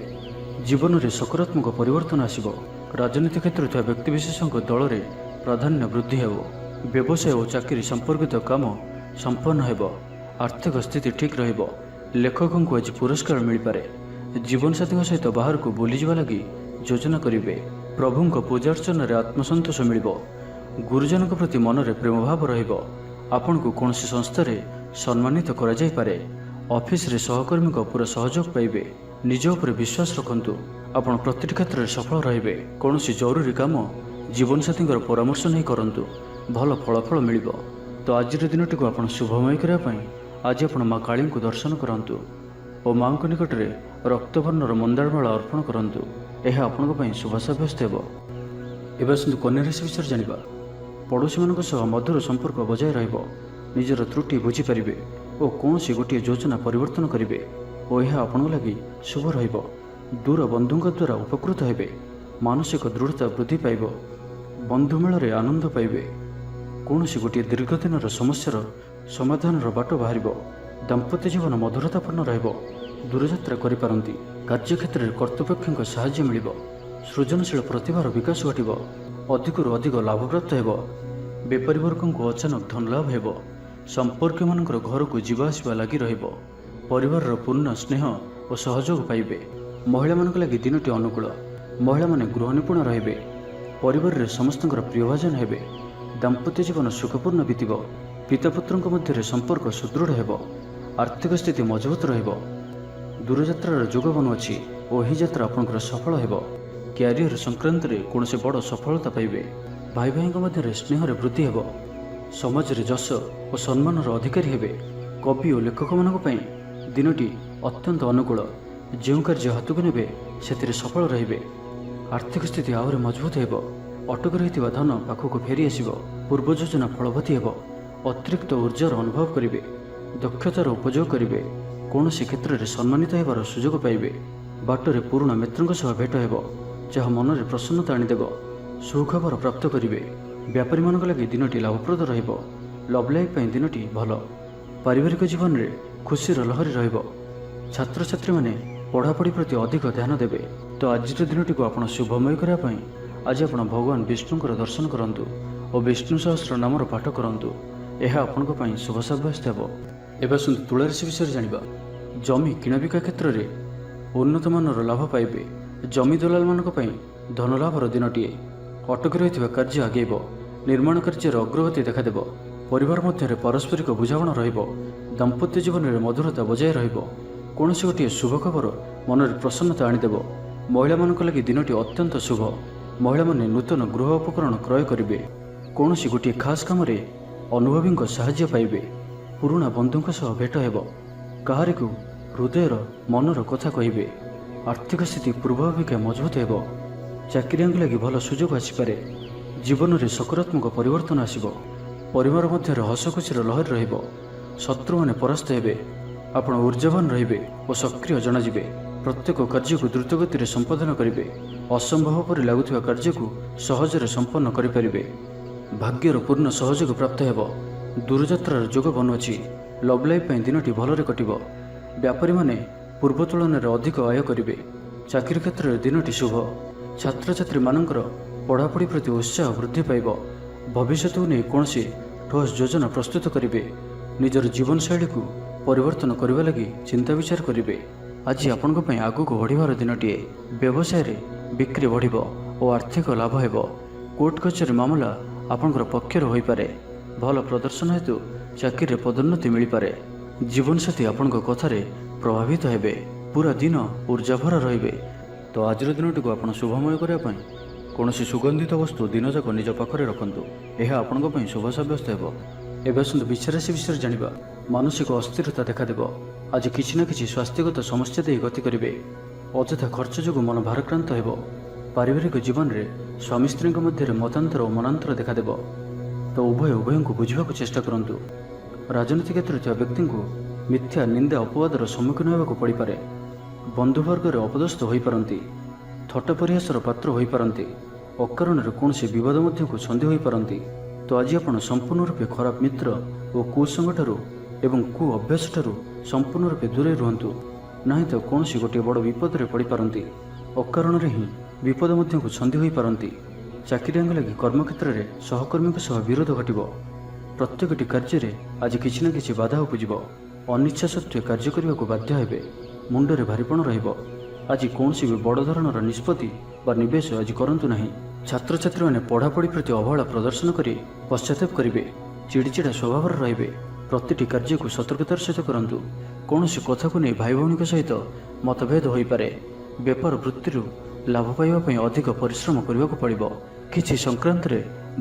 ଜୀବନରେ ସକାରାତ୍ମକ ପରିବର୍ତ୍ତନ ଆସିବ। ରାଜନୀତି କ୍ଷେତ୍ରରେ ଥିବା ବ୍ୟକ୍ତିବିଶେଷଙ୍କ ଦଳରେ ପ୍ରାଧାନ୍ୟ ବୃଦ୍ଧି ହେବ। ବ୍ୟବସାୟ ଓ ଚାକିରି ସମ୍ପର୍କିତ କାମ ସମ୍ପନ୍ନ ହେବ। ଆର୍ଥିକ ସ୍ଥିତି ଠିକ୍ ରହିବ। ଲେଖକଙ୍କୁ ଆଜି ପୁରସ୍କାର ମିଳିପାରେ। ଜୀବନସାଥୀଙ୍କ ସହିତ ବାହାରକୁ ବୁଲିଯିବା ଲାଗି ଯୋଜନା କରିବେ। ପ୍ରଭୁଙ୍କ ପୂଜାର୍ଚ୍ଚନାରେ ଆତ୍ମସନ୍ତୋଷ ମିଳିବ। ଗୁରୁଜନଙ୍କ ପ୍ରତି ମନରେ ପ୍ରେମଭାବ ରହିବ। ଆପଣଙ୍କୁ କୌଣସି ସଂସ୍ଥାରେ ସମ୍ମାନିତ କରାଯାଇପାରେ। ଅଫିସରେ ସହକର୍ମୀଙ୍କ ପୁରା ସହଯୋଗ ପାଇବେ। ନିଜ ଉପରେ ବିଶ୍ୱାସ ରଖନ୍ତୁ। ଆପଣ ପ୍ରତିଟି କ୍ଷେତ୍ରରେ ସଫଳ ରହିବେ। କୌଣସି ଜରୁରୀ କାମ ଜୀବନସାଥୀଙ୍କର ପରାମର୍ଶ ନେଇ କରନ୍ତୁ। ଭଲ ଫଳାଫଳ ମିଳିବ। ତ ଆଜିର ଦିନଟିକୁ ଆପଣ ଶୁଭମୟ କରିବା ପାଇଁ ଆଜି ଆପଣ ମା କାଳୀଙ୍କୁ ଦର୍ଶନ କରନ୍ତୁ ଓ ମାଙ୍କ ନିକଟରେ ରକ୍ତବର୍ଣ୍ଣର ମନ୍ଦାରମାଳ ଅର୍ପଣ କରନ୍ତୁ। ଏହା ଆପଣଙ୍କ ପାଇଁ ଶୁଭ ସାବ୍ୟସ୍ତ ହେବ। ଏବେ ଆସନ୍ତୁ କନ୍ୟା ରାଶି ବିଷୟରେ ଜାଣିବା। ପଡ଼ୋଶୀମାନଙ୍କ ସହ ମଧୁର ସମ୍ପର୍କ ବଜାୟ ରହିବ। ନିଜର ତ୍ରୁଟି ବୁଝିପାରିବେ ଓ କୌଣସି ଗୋଟିଏ ଯୋଜନା ପରିବର୍ତ୍ତନ କରିବେ ଓ ଏହା ଆପଣଙ୍କ ଲାଗି ଶୁଭ ରହିବ। ଦୂର ବନ୍ଧୁଙ୍କ ଦ୍ୱାରା ଉପକୃତ ହେବେ। ମାନସିକ ଦୃଢ଼ତା ବୃଦ୍ଧି ପାଇବ। ବନ୍ଧୁ ମେଳରେ ଆନନ୍ଦ ପାଇବେ। କୌଣସି ଗୋଟିଏ ଦୀର୍ଘ ଦିନର ସମସ୍ୟାର ସମାଧାନର ବାଟ ବାହାରିବ। ଦାମ୍ପତ୍ୟ ଜୀବନ ମଧୁରତାପୂର୍ଣ୍ଣ ରହିବ। ଦୂରଯାତ୍ରା କରିପାରନ୍ତି। କାର୍ଯ୍ୟକ୍ଷେତ୍ରରେ କର୍ତ୍ତୃପକ୍ଷଙ୍କ ସାହାଯ୍ୟ ମିଳିବ। ସୃଜନଶୀଳ ପ୍ରତିଭାର ବିକାଶ ଘଟିବ। ଅଧିକରୁ ଅଧିକ ଲାଭପ୍ରାପ୍ତ ହେବ। ବେପାରୀ ବର୍ଗଙ୍କୁ ଅଚାନକ ଧନଲାଭ ହେବ। ସମ୍ପର୍କୀୟମାନଙ୍କର ଘରକୁ ଯିବା ଆସିବା ଲାଗି ରହିବ। ପରିବାରର ପୂର୍ଣ୍ଣ ସ୍ନେହ ଓ ସହଯୋଗ ପାଇବେ। ମହିଳାମାନଙ୍କ ଲାଗି ଦିନଟି ଅନୁକୂଳ। ମହିଳାମାନେ ଗୃହ ନିପୁଣ ରହିବେ। ପରିବାରରେ ସମସ୍ତଙ୍କର ପ୍ରିୟଭାଜନ ହେବେ। ଦାମ୍ପତ୍ୟ ଜୀବନ ସୁଖପୂର୍ଣ୍ଣ ବିତିବ। ପିତାପୁତ୍ରଙ୍କ ମଧ୍ୟରେ ସମ୍ପର୍କ ସୁଦୃଢ଼ ହେବ। ଆର୍ଥିକ ସ୍ଥିତି ମଜବୁତ ରହିବ। ଦୂରଯାତ୍ରାର ଯୋଗ ବନୁଅଛି ଓ ଏହି ଯାତ୍ରା ଆପଣଙ୍କର ସଫଳ ହେବ। କ୍ୟାରିୟର ସଂକ୍ରାନ୍ତରେ କୌଣସି ବଡ଼ ସଫଳତା ପାଇବେ। ଭାଇ ଭାଇଙ୍କ ମଧ୍ୟରେ ସ୍ନେହରେ ବୃଦ୍ଧି ହେବ। ସମାଜରେ ଯଶ ଓ ସମ୍ମାନର ଅଧିକାରୀ ହେବେ। କବି ଓ ଲେଖକମାନଙ୍କ ପାଇଁ ଦିନଟି ଅତ୍ୟନ୍ତ ଅନୁକୂଳ। ଯେଉଁ କାର୍ଯ୍ୟ ହାତକୁ ନେବେ ସେଥିରେ ସଫଳ ରହିବେ। ଆର୍ଥିକ ସ୍ଥିତି ଆହୁରି ମଜବୁତ ହେବ। ଅଟକି ରହିଥିବା ଧନ ପାଖକୁ ଫେରି ଆସିବ। ପୂର୍ବ ଯୋଜନା ଫଳବତୀ ହେବ। ଅତିରିକ୍ତ ଉର୍ଜାର ଅନୁଭବ କରିବେ। ଦକ୍ଷତାର ଉପଯୋଗ କରିବେ। କୌଣସି କ୍ଷେତ୍ରରେ ସମ୍ମାନିତ ହେବାର ସୁଯୋଗ ପାଇବେ। ବାଟରେ ପୁରୁଣା ମିତ୍ରଙ୍କ ସହ ଭେଟ ହେବ, ଯାହା ମନରେ ପ୍ରସନ୍ନତା ଆଣିଦେବ। ସୁଖବର ପ୍ରାପ୍ତ କରିବେ। ବ୍ୟାପାରୀମାନଙ୍କ ଲାଗି ଦିନଟି ଲାଭପ୍ରଦ ରହିବ। ଲଭ୍ ଲାଇଫ୍ ପାଇଁ ଦିନଟି ଭଲ। ପାରିବାରିକ ଜୀବନରେ ଖୁସିର ଲହରୀ ରହିବ। ଛାତ୍ରଛାତ୍ରୀମାନେ ପଢ଼ାପଢ଼ି ପ୍ରତି ଅଧିକ ଧ୍ୟାନ ଦେବେ। ତ ଆଜିର ଦିନଟିକୁ ଆପଣ ଶୁଭମୟ କରିବା ପାଇଁ ଆଜି ଆପଣ ଭଗବାନ ବିଷ୍ଣୁଙ୍କର ଦର୍ଶନ କରନ୍ତୁ ଓ ବିଷ୍ଣୁ ସହସ୍ର ନାମର ପାଠ କରନ୍ତୁ। ଏହା ଆପଣଙ୍କ ପାଇଁ ଶୁଭ ସାବ୍ୟସ୍ତ ହେବ। ଏବେ ଆସନ୍ତୁ ତୁଳା ରାଶି ବିଷୟରେ ଜାଣିବା। ଜମି କିଣାବିକା କ୍ଷେତ୍ରରେ ଉନ୍ନତମାନର ଲାଭ ପାଇବେ। ଜମି ଦଲାଲମାନଙ୍କ ପାଇଁ ଧନଲାଭର ଦିନଟିଏ। ଅଟକି ରହିଥିବା କାର୍ଯ୍ୟ ଆଗେଇବ। ନିର୍ମାଣ କାର୍ଯ୍ୟର ଅଗ୍ରଗତି ଦେଖାଦେବ। ପରିବାର ମଧ୍ୟରେ ପାରସ୍ପରିକ ବୁଝାମଣା ରହିବ। ଦାମ୍ପତ୍ୟ ଜୀବନରେ ମଧୁରତା ବଜାୟ ରହିବ। କୌଣସି ଗୋଟିଏ ଶୁଭ ଖବର ମନରେ ପ୍ରସନ୍ନତା ଆଣିଦେବ। ମହିଳାମାନଙ୍କ ଲାଗି ଦିନଟି ଅତ୍ୟନ୍ତ ଶୁଭ। ମହିଳାମାନେ ନୂତନ ଗୃହ ଉପକରଣ କ୍ରୟ କରିବେ। କୌଣସି ଗୋଟିଏ ଖାସ୍ କାମରେ ଅନୁଭବୀଙ୍କ ସାହାଯ୍ୟ ପାଇବେ। ପୁରୁଣା ବନ୍ଧୁଙ୍କ ସହ ଭେଟ ହେବ। କାହାରିକୁ ହୃଦୟର ମନର କଥା କହିବେ। ଆର୍ଥିକ ସ୍ଥିତି ପୂର୍ବ ଅପେକ୍ଷା ମଜବୁତ ହେବ। ଚାକିରିଆଙ୍କ ଲାଗି ଭଲ ସୁଯୋଗ ଆସିପାରେ। ଜୀବନରେ ସକାରାତ୍ମକ ପରିବର୍ତ୍ତନ ଆସିବ। ପରିବାର ମଧ୍ୟରେ ହସଖୁସିର ଲହରୀ ରହିବ। ଶତ୍ରୁମାନେ ପରାସ୍ତ ହେବେ। ଆପଣ ଊର୍ଜାବାନ ରହିବେ ଓ ସକ୍ରିୟ ଜଣାଯିବେ। ପ୍ରତ୍ୟେକ କାର୍ଯ୍ୟକୁ ଦ୍ରୁତଗତିରେ ସମ୍ପାଦନ କରିବେ। ଅସମ୍ଭବ ପରି ଲାଗୁଥିବା କାର୍ଯ୍ୟକୁ ସହଜରେ ସମ୍ପନ୍ନ କରିପାରିବେ। ଭାଗ୍ୟର ପୂର୍ଣ୍ଣ ସହଯୋଗ ପ୍ରାପ୍ତ ହେବ। ଦୂରଯାତ୍ରାର ଯୋଗ ବନୁଅଛି। ଲଭ୍ ଲାଇଫ୍ ପାଇଁ ଦିନଟି ଭଲରେ କଟିବ। ବ୍ୟାପାରୀମାନେ ପୂର୍ବ ତୁଳନାରେ ଅଧିକ ଆୟ କରିବେ। ଚାକିରି କ୍ଷେତ୍ରରେ ଦିନଟି ଶୁଭ। ଛାତ୍ରଛାତ୍ରୀମାନଙ୍କର ପଢ଼ାପଢ଼ି ପ୍ରତି ଉତ୍ସାହ ବୃଦ୍ଧି ପାଇବ। ଭବିଷ୍ୟତକୁ ନେଇ କୌଣସି ଠୋସ୍ ଯୋଜନା ପ୍ରସ୍ତୁତ କରିବେ। ନିଜର ଜୀବନଶୈଳୀକୁ ପରିବର୍ତ୍ତନ କରିବା ଲାଗି ଚିନ୍ତା ବିଚାର କରିବେ। ଆଜି ଆପଣଙ୍କ ପାଇଁ ଆଗକୁ ବଢ଼ିବାର ଦିନଟିଏ। ବ୍ୟବସାୟରେ ବିକ୍ରି ବଢ଼ିବ ଓ ଆର୍ଥିକ ଲାଭ ହେବ। କୋର୍ଟ କଚେରୀ ମାମଲା ଆପଣଙ୍କର ପକ୍ଷରେ ହୋଇପାରେ। ଭଲ ପ୍ରଦର୍ଶନ ହେତୁ ଚାକିରିରେ ପଦୋନ୍ନତି ମିଳିପାରେ। ଜୀବନସାଥୀ ଆପଣଙ୍କ କଥାରେ ପ୍ରଭାବିତ ହେବେ। ପୁରା ଦିନ ଊର୍ଜାଭରା ରହିବେ। ତ ଆଜିର ଦିନଟିକୁ ଆପଣ ଶୁଭମୟ କରିବା ପାଇଁ କୌଣସି ସୁଗନ୍ଧିତ ବସ୍ତୁ ଦିନଯାକ ନିଜ ପାଖରେ ରଖନ୍ତୁ। ଏହା ଆପଣଙ୍କ ପାଇଁ ଶୁଭ ସାବ୍ୟସ୍ତ ହେବ। ଏବେ ଆସନ୍ତୁ ବିଚାରାଶି ବିଷୟରେ ଜାଣିବା। ମାନସିକ ଅସ୍ଥିରତା ଦେଖାଦେବ। ଆଜି କିଛି ନା କିଛି ସ୍ୱାସ୍ଥ୍ୟଗତ ସମସ୍ୟା ଦେଇ ଗତି କରିବେ। ଅଯଥା ଖର୍ଚ୍ଚ ଯୋଗୁଁ ମନ ଭାରକ୍ରାନ୍ତ ହେବ। ପାରିବାରିକ ଜୀବନରେ ସ୍ୱାମୀ ସ୍ତ୍ରୀଙ୍କ ମଧ୍ୟରେ ମତାନ୍ତର ଓ ମନାନ୍ତର ଦେଖାଦେବ। ତ ଉଭୟଙ୍କୁ ବୁଝିବାକୁ ଚେଷ୍ଟା କରନ୍ତୁ। ରାଜନୀତି କ୍ଷେତ୍ରରେ ଥିବା ବ୍ୟକ୍ତିଙ୍କୁ ମିଥ୍ୟା ନିନ୍ଦା ଅପବାଦର ସମ୍ମୁଖୀନ ହେବାକୁ ପଡ଼ିପାରେ। ବନ୍ଧୁବର୍ଗରେ ଅପଦସ୍ଥ ହୋଇପାରନ୍ତି। ଥଟ୍ଟା ପରିହାସର ପାତ୍ର ହୋଇପାରନ୍ତି। ଅକାରଣରେ କୌଣସି ବିବାଦ ମଧ୍ୟକୁ ଛନ୍ଦି ହୋଇପାରନ୍ତି। ତ ଆଜି ଆପଣ ସମ୍ପୂର୍ଣ୍ଣ ରୂପେ ଖରାପ ମିତ୍ର ଓ କୁସଙ୍ଗଠାରୁ ଏବଂ କୁ ଅଭ୍ୟାସଠାରୁ ସମ୍ପୂର୍ଣ୍ଣ ରୂପେ ଦୂରେଇ ରୁହନ୍ତୁ। ନାହିଁ ତ କୌଣସି ଗୋଟିଏ ବଡ଼ ବିପଦରେ ପଡ଼ିପାରନ୍ତି। ଅକାରଣରେ ହିଁ ବିପଦ ମଧ୍ୟକୁ ଛନ୍ଦି ହୋଇପାରନ୍ତି। ଚାକିରିଆଙ୍କ ଲାଗି କର୍ମକ୍ଷେତ୍ରରେ ସହକର୍ମୀଙ୍କ ସହ ବିରୋଧ ଘଟିବ। ପ୍ରତ୍ୟେକଟି କାର୍ଯ୍ୟରେ ଆଜି କିଛି ନା କିଛି ବାଧା ଉପୁଜିବ। ଅନିଚ୍ଛା ସତ୍ତ୍ୱେ କାର୍ଯ୍ୟ କରିବାକୁ ବାଧ୍ୟ ହେବେ। ମୁଣ୍ଡରେ ଭାରିପଣ ରହିବ। ଆଜି କୌଣସି ବି ବଡ଼ ଧରଣର ନିଷ୍ପତ୍ତି ବା ନିବେଶ ଆଜି କରନ୍ତୁ ନାହିଁ। ଛାତ୍ରଛାତ୍ରୀମାନେ ପଢ଼ାପଢ଼ି ପ୍ରତି ଅବହେଳା ପ୍ରଦର୍ଶନ କରି ପଶ୍ଚାତାପ କରିବେ। ଚିଡ଼ିଚିଡ଼ା ସ୍ୱଭାବର ରହିବେ। ପ୍ରତିଟି କାର୍ଯ୍ୟକୁ ସତର୍କତାର ସହିତ କରନ୍ତୁ। କୌଣସି କଥାକୁ ନେଇ ଭାଇ ଭଉଣୀଙ୍କ ସହିତ ମତଭେଦ ହୋଇପାରେ। ବେପାର ବୃତ୍ତିରୁ ଲାଭ ପାଇବା ପାଇଁ ଅଧିକ ପରିଶ୍ରମ କରିବାକୁ ପଡ଼ିବ। କିଛି ସଂକ୍ରାନ୍ତରେ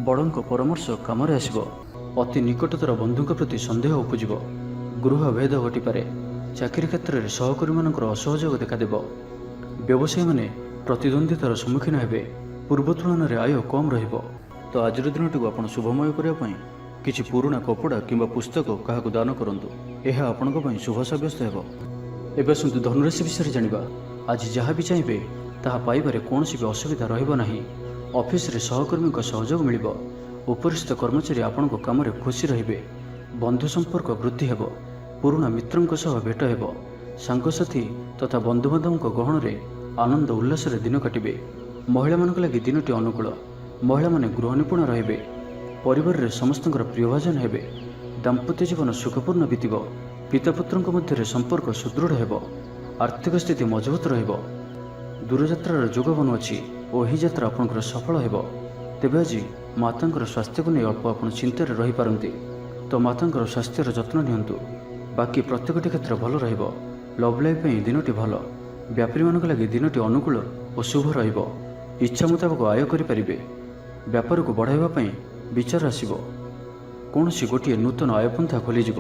ବଡ଼ଙ୍କ ପରାମର୍ଶ କାମରେ ଆସିବ। ଅତି ନିକଟତର ବନ୍ଧୁଙ୍କ ପ୍ରତି ସନ୍ଦେହ ଉପୁଜିବ। ଗୃହ ଭେଦ ଘଟିପାରେ। ଚାକିରି କ୍ଷେତ୍ରରେ ସହକର୍ମୀମାନଙ୍କର ଅସହଯୋଗ ଦେଖାଦେବ। ବ୍ୟବସାୟୀମାନେ ପ୍ରତିଦ୍ୱନ୍ଦ୍ୱିତାର ସମ୍ମୁଖୀନ ହେବେ। ପୂର୍ବ ତୁଳନାରେ ଆୟ କମ୍ ରହିବ। ତ ଆଜିର ଦିନଟିକୁ ଆପଣ ଶୁଭମୟ କରିବା ପାଇଁ କିଛି ପୁରୁଣା କପଡ଼ା କିମ୍ବା ପୁସ୍ତକ କାହାକୁ ଦାନ କରନ୍ତୁ। ଏହା ଆପଣଙ୍କ ପାଇଁ ଶୁଭ ସାବ୍ୟସ୍ତ ହେବ। ଏବେ ଆସନ୍ତୁ ଧନୁରାଶି ବିଷୟରେ ଜାଣିବା। ଆଜି ଯାହା ବି ଚାହିଁବେ ତାହା ପାଇବାରେ କୌଣସି ବି ଅସୁବିଧା ରହିବ ନାହିଁ। ଅଫିସରେ ସହକର୍ମୀଙ୍କ ସହଯୋଗ ମିଳିବ। ଉପରିସ୍ଥ କର୍ମଚାରୀ ଆପଣଙ୍କ କାମରେ ଖୁସି ରହିବେ। ବନ୍ଧୁ ସମ୍ପର୍କ ବୃଦ୍ଧି ହେବ। ପୁରୁଣା ମିତ୍ରଙ୍କ ସହ ଭେଟ ହେବ। ସାଙ୍ଗସାଥୀ ତଥା ବନ୍ଧୁବାନ୍ଧବଙ୍କ ଗହଣରେ ଆନନ୍ଦ ଉଲ୍ଲାସରେ ଦିନ କାଟିବେ। ମହିଳାମାନଙ୍କ ଲାଗି ଦିନଟି ଅନୁକୂଳ। ମହିଳାମାନେ ଗୃହ ନିପୁଣ ରହିବେ। ପରିବାରରେ ସମସ୍ତଙ୍କର ପ୍ରିୟଭାଜନ ହେବେ। ଦାମ୍ପତ୍ୟ ଜୀବନ ସୁଖପୂର୍ଣ୍ଣ ବିତିବ। ପିତାପୁତ୍ରଙ୍କ ମଧ୍ୟରେ ସମ୍ପର୍କ ସୁଦୃଢ଼ ହେବ। ଆର୍ଥିକ ସ୍ଥିତି ମଜବୁତ ରହିବ। ଦୂରଯାତ୍ରାର ଯୋଗ ବନୁଅଛି ଓ ଏହି ଯାତ୍ରା ଆପଣଙ୍କର ସଫଳ ହେବ। ତେବେ ଆଜି ମାତାଙ୍କର ସ୍ୱାସ୍ଥ୍ୟକୁ ନେଇ ଅଳ୍ପ ଆପଣ ଚିନ୍ତାରେ ରହିପାରନ୍ତି। ତ ମାତାଙ୍କର ସ୍ୱାସ୍ଥ୍ୟର ଯତ୍ନ ନିଅନ୍ତୁ। ବାକି ପ୍ରତ୍ୟେକଟି କ୍ଷେତ୍ର ଭଲ ରହିବ। ଲଭ୍ ଲାଇଫ୍ ପାଇଁ ଦିନଟି ଭଲ। ବ୍ୟାପାରୀମାନଙ୍କ ଲାଗି ଦିନଟି ଅନୁକୂଳ ଓ ଶୁଭ ରହିବ। ଇଚ୍ଛା ମୁତାବକ ଆୟ କରିପାରିବେ। ବ୍ୟାପାରକୁ ବଢ଼ାଇବା ପାଇଁ ବିଚାର ଆସିବ। କୌଣସି ଗୋଟିଏ ନୂତନ ଆୟପନ୍ଥା ଖୋଲିଯିବ।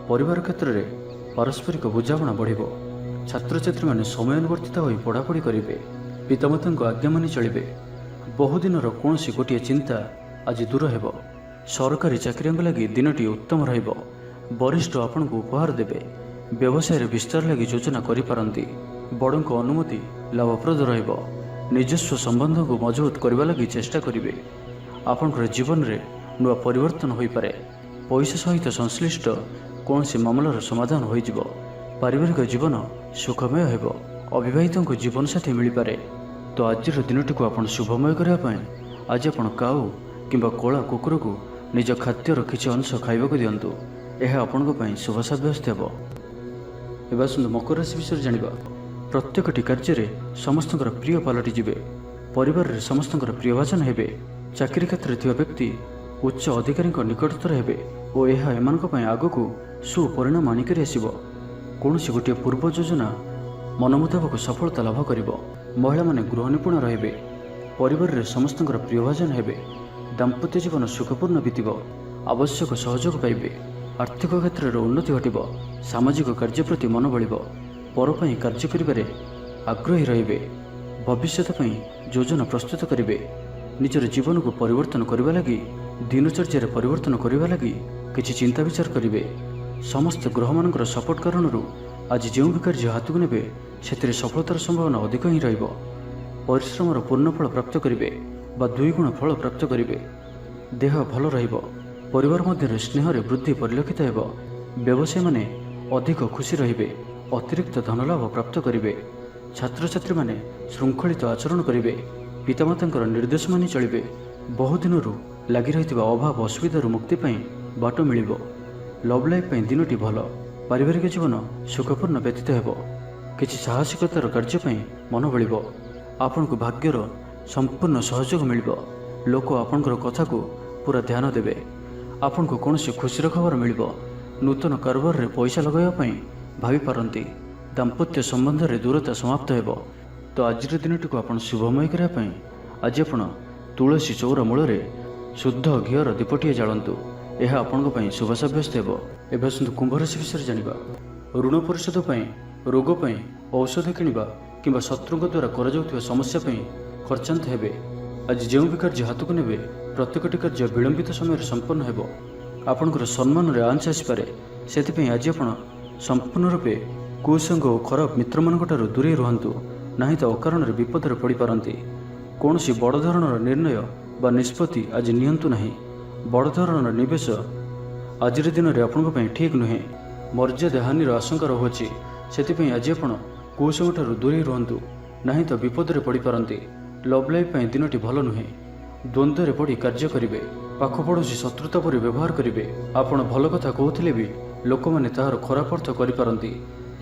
ପରିବାର କ୍ଷେତ୍ରରେ ପାରସ୍ପରିକ ବୁଝାମଣା ବଢ଼ିବ। ଛାତ୍ରଛାତ୍ରୀମାନେ ସମୟାନୁବର୍ତ୍ତିତ ହୋଇ ପଢ଼ାପଢ଼ି କରିବେ। ପିତାମାତାଙ୍କ ଆଜ୍ଞା ମାନି ଚଳିବେ। ବହୁଦିନର କୌଣସି ଗୋଟିଏ ଚିନ୍ତା ଆଜି ଦୂର ହେବ। ସରକାରୀ ଚାକିରିଆଙ୍କ ଲାଗି ଦିନଟି ଉତ୍ତମ ରହିବ। ବରିଷ୍ଠ ଆପଣଙ୍କୁ ଉପହାର ଦେବେ। ବ୍ୟବସାୟରେ ବିସ୍ତାର ଲାଗି ଯୋଜନା କରିପାରନ୍ତି। ବଡ଼ଙ୍କ ଅନୁମତି ଲାଭପ୍ରଦ ରହିବ। ନିଜସ୍ୱ ସମ୍ବନ୍ଧକୁ ମଜବୁତ କରିବା ଲାଗି ଚେଷ୍ଟା କରିବେ। ଆପଣଙ୍କର ଜୀବନରେ ନୂଆ ପରିବର୍ତ୍ତନ ହୋଇପାରେ। ପଇସା ସହିତ ସଂଶ୍ଳିଷ୍ଟ କୌଣସି ମାମଲାର ସମାଧାନ ହୋଇଯିବ। ପାରିବାରିକ ଜୀବନ ସୁଖମୟ ହେବ। ଅବିବାହିତଙ୍କୁ ଜୀବନସାଥୀ ମିଳିପାରେ। ତ ଆଜିର ଦିନଟିକୁ ଆପଣ ଶୁଭମୟ କରିବା ପାଇଁ ଆଜି ଆପଣ କାଉ କିମ୍ବା କଳା କୁକୁରକୁ ନିଜ ଖାଦ୍ୟର କିଛି ଅଂଶ ଖାଇବାକୁ ଦିଅନ୍ତୁ। ଏହା ଆପଣଙ୍କ ପାଇଁ ଶୁଭ ସାବ୍ୟସ୍ତ ହେବ। ଏବେ ଆସନ୍ତୁ ମକର ରାଶି ବିଷୟରେ ଜାଣିବା। ପ୍ରତ୍ୟେକଟି କାର୍ଯ୍ୟରେ ସମସ୍ତଙ୍କର ପ୍ରିୟ ପାଲଟିଯିବେ। ପରିବାରରେ ସମସ୍ତଙ୍କର ପ୍ରିୟଭାଜନ ହେବେ। ଚାକିରି କ୍ଷେତ୍ରରେ ଥିବା ବ୍ୟକ୍ତି ଉଚ୍ଚ ଅଧିକାରୀଙ୍କ ନିକଟତର ହେବେ ଓ ଏହା ଏମାନଙ୍କ ପାଇଁ ଆଗକୁ ସୁପରିଣାମ ଆଣିକରି ଆସିବ। କୌଣସି ଗୋଟିଏ ପୂର୍ବ ଯୋଜନା ମନ ମୁତାବକ ସଫଳତା ଲାଭ କରିବ। ମହିଳାମାନେ ଗୃହ ନିପୁଣ ରହିବେ। ପରିବାରରେ ସମସ୍ତଙ୍କର ପ୍ରିୟଭାଜନ ହେବେ। ଦାମ୍ପତ୍ୟ ଜୀବନ ସୁଖପୂର୍ଣ୍ଣ ବିତିବ। ଆବଶ୍ୟକ ସହଯୋଗ ପାଇବେ। ଆର୍ଥିକ କ୍ଷେତ୍ରରେ ଉନ୍ନତି ଘଟିବ। ସାମାଜିକ କାର୍ଯ୍ୟ ପ୍ରତି ମନ ବଳିବ। ପର ପାଇଁ କାର୍ଯ୍ୟ କରିବାରେ ଆଗ୍ରହୀ ରହିବେ। ଭବିଷ୍ୟତ ପାଇଁ ଯୋଜନା ପ୍ରସ୍ତୁତ କରିବେ। ନିଜର ଜୀବନକୁ ପରିବର୍ତ୍ତନ କରିବା ଲାଗି ଦିନଚର୍ଯ୍ୟାରେ ପରିବର୍ତ୍ତନ କରିବା ଲାଗି କିଛି ଚିନ୍ତା ବିଚାର କରିବେ। ସମସ୍ତ ଗ୍ରହମାନଙ୍କର ସପୋର୍ଟ କାରଣରୁ ଆଜି ଯେଉଁ ବି କାର୍ଯ୍ୟ ହାତକୁ ନେବେ ସେଥିରେ ସଫଳତାର ସମ୍ଭାବନା ଅଧିକ ହିଁ ରହିବ। ପରିଶ୍ରମର ପୂର୍ଣ୍ଣ ଫଳ ପ୍ରାପ୍ତ କରିବେ ବା 2 ଗୁଣ ଫଳ ପ୍ରାପ୍ତ କରିବେ। ଦେହ ଭଲ ରହିବ। ପରିବାର ମଧ୍ୟରେ ସ୍ନେହରେ ବୃଦ୍ଧି ପରିଲକ୍ଷିତ ହେବ। ବ୍ୟବସାୟୀମାନେ ଅଧିକ ଖୁସି ରହିବେ। ଅତିରିକ୍ତ ଧନଲାଭ ପ୍ରାପ୍ତ କରିବେ। ଛାତ୍ରଛାତ୍ରୀମାନେ ଶୃଙ୍ଖଳିତ ଆଚରଣ କରିବେ। ପିତାମାତାଙ୍କର ନିର୍ଦ୍ଦେଶ ମାନି ଚଳିବେ। ବହୁଦିନରୁ ଲାଗି ରହିଥିବା ଅଭାବ ଅସୁବିଧାରୁ ମୁକ୍ତି ପାଇଁ ବାଟ ମିଳିବ। ଲଭ୍ ଲାଇଫ୍ ପାଇଁ ଦିନଟି ଭଲ। ପାରିବାରିକ ଜୀବନ ସୁଖପୂର୍ଣ୍ଣ ବ୍ୟତୀତ ହେବ। କିଛି ସାହସିକତାର କାର୍ଯ୍ୟ ପାଇଁ ମନ ବଳିବ। ଆପଣଙ୍କୁ ଭାଗ୍ୟର ସମ୍ପୂର୍ଣ୍ଣ ସହଯୋଗ ମିଳିବ। ଲୋକ ଆପଣଙ୍କର କଥାକୁ ପୁରା ଧ୍ୟାନ ଦେବେ। ଆପଣଙ୍କୁ କୌଣସି ଖୁସିର ଖବର ମିଳିବ। ନୂତନ କାରବାରରେ ପଇସା ଲଗାଇବା ପାଇଁ ଭାବିପାରନ୍ତି। ଦାମ୍ପତ୍ୟ ସମ୍ବନ୍ଧରେ ଦୂରତା ସମାପ୍ତ ହେବ। ତ ଆଜିର ଦିନଟିକୁ ଆପଣ ଶୁଭମୟ କରିବା ପାଇଁ ଆଜି ଆପଣ ତୁଳସୀ ଚଉରା ମୂଳରେ ଶୁଦ୍ଧ ଘିଅର ଦୀପଟିଏ ଜାଳନ୍ତୁ। ଏହା ଆପଣଙ୍କ ପାଇଁ ଶୁଭ ସାବ୍ୟସ୍ତ ହେବ। ଏବେ ଆସନ୍ତୁ କୁମ୍ଭ ରାଶି ବିଷୟରେ ଜାଣିବା। ଋଣ ପରିଶୋଧ ପାଇଁ, ରୋଗ ପାଇଁ, ଔଷଧ କିଣିବା କିମ୍ବା ଶତ୍ରୁଙ୍କ ଦ୍ୱାରା କରାଯାଉଥିବା ସମସ୍ୟା ପାଇଁ ଖର୍ଚ୍ଚାନ୍ତ ହେବେ। ଆଜି ଯେଉଁ ବି କାର୍ଯ୍ୟ ହାତକୁ ନେବେ ପ୍ରତ୍ୟେକଟି କାର୍ଯ୍ୟ ବିଳମ୍ବିତ ସମୟରେ ସମ୍ପନ୍ନ ହେବ। ଆପଣଙ୍କର ସମ୍ମାନରେ ଆଞ୍ଚ ଆସିପାରେ। ସେଥିପାଇଁ ଆଜି ଆପଣ ସମ୍ପୂର୍ଣ୍ଣ ରୂପେ କୁସଙ୍ଗ ଓ ଖରାପ ମିତ୍ରମାନଙ୍କଠାରୁ ଦୂରେଇ ରୁହନ୍ତୁ। ନାହିଁ ତ ଅକାରଣରେ ବିପଦରେ ପଡ଼ିପାରନ୍ତି। କୌଣସି ବଡ଼ ଧରଣର ନିର୍ଣ୍ଣୟ ବା ନିଷ୍ପତ୍ତି ଆଜି ନିଅନ୍ତୁ ନାହିଁ। ବଡ଼ ଧରଣର ନିବେଶ ଆଜିର ଦିନରେ ଆପଣଙ୍କ ପାଇଁ ଠିକ୍ ନୁହେଁ। ମର୍ଯ୍ୟାଦା ହାନିର ଆଶଙ୍କା ରହୁଅଛି। ସେଥିପାଇଁ ଆଜି ଆପଣ କୁସଙ୍ଗଠାରୁ ଦୂରେଇ ରୁହନ୍ତୁ। ନାହିଁ ତ ବିପଦରେ ପଡ଼ିପାରନ୍ତି। ଲଭ୍ ଲାଇଫ୍ ପାଇଁ ଦିନଟି ଭଲ ନୁହେଁ। ଦ୍ୱନ୍ଦ୍ୱରେ ପଡ଼ି କାର୍ଯ୍ୟ କରିବେ। ପାଖ ପଡ଼ୋଶୀ ଶତ୍ରୁତା ପରି ବ୍ୟବହାର କରିବେ। ଆପଣ ଭଲ କଥା କହୁଥିଲେ ବି ଲୋକମାନେ ତାହାର ଖରାପ ଅର୍ଥ କରିପାରନ୍ତି।